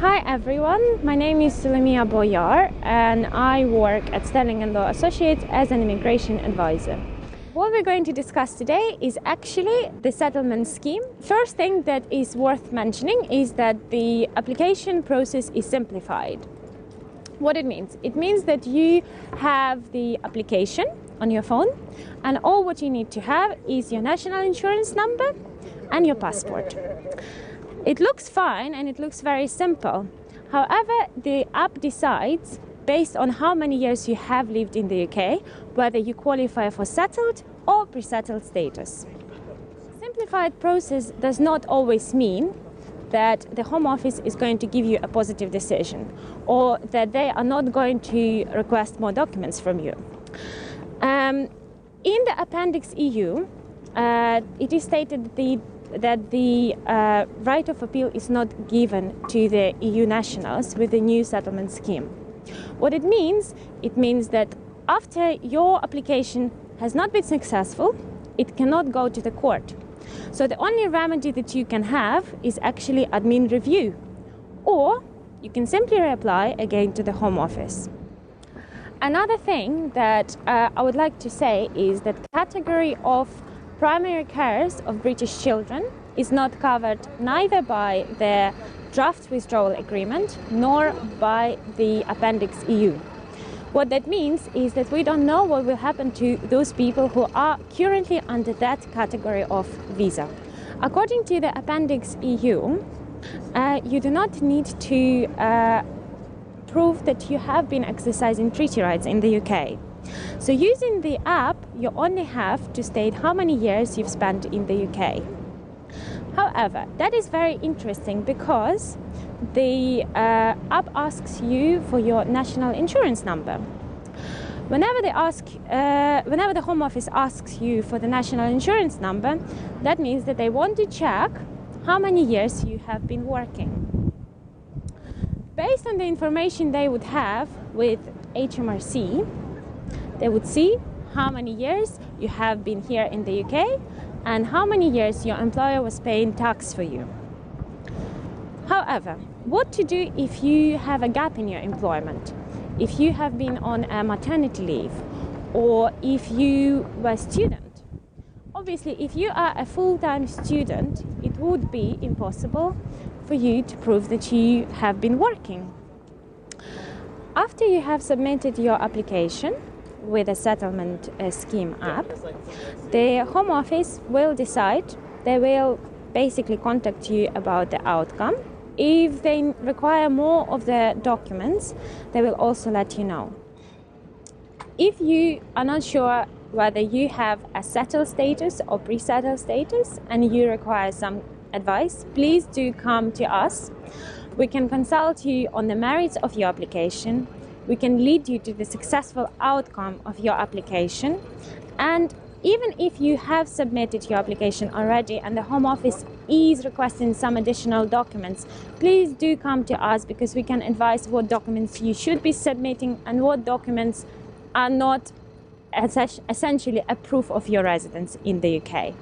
Hi everyone, my name is Solomiya Boyar and I work at Sterling & Law Associates as an immigration advisor. What we're going to discuss today is actually the settlement scheme. First thing that is worth mentioning is that the application process is simplified. What it means? It means that you have the application on your phone and all what you need to have is your national insurance number and your passport. It looks fine and it looks very simple. However, the app decides, based on how many years you have lived in the UK, whether you qualify for settled or pre-settled status. Simplified process does not always mean that the Home Office is going to give you a positive decision or that they are not going to request more documents from you. In the Appendix EU, it is stated that the right of appeal is not given to the EU nationals with the new settlement scheme. What it means that after your application has not been successful, it cannot go to the court. So the only remedy that you can have is actually admin review, or you can simply reapply again to the Home Office. Another thing that I would like to say is that category of primary carers of British children is not covered neither by the draft withdrawal agreement nor by the Appendix EU. What that means is that we don't know what will happen to those people who are currently under that category of visa. According to the Appendix EU, you do not need to prove that you have been exercising treaty rights in the UK. So using the app, you only have to state how many years you've spent in the UK. However, that is very interesting because the app asks you for your national insurance number. Whenever the Home Office asks you for the national insurance number, that means that they want to check how many years you have been working. Based on the information they would have with HMRC, they would see how many years you have been here in the UK and how many years your employer was paying tax for you. However, what to do if you have a gap in your employment, if you have been on a maternity leave, or if you were a student? Obviously, if you are a full-time student, it would be impossible for you to prove that you have been working. After you have submitted your application with a settlement scheme app, the Home Office will decide. They will basically contact you about the outcome. If they require more of the documents, they will also let you know. If you are not sure whether you have a settled status or pre-settled status and you require some advice, please do come to us. We can consult you on the merits of your application. We can lead you to the successful outcome of your application. And even if you have submitted your application already and the Home Office is requesting some additional documents, please do come to us because we can advise what documents you should be submitting and what documents are not essentially a proof of your residence in the UK.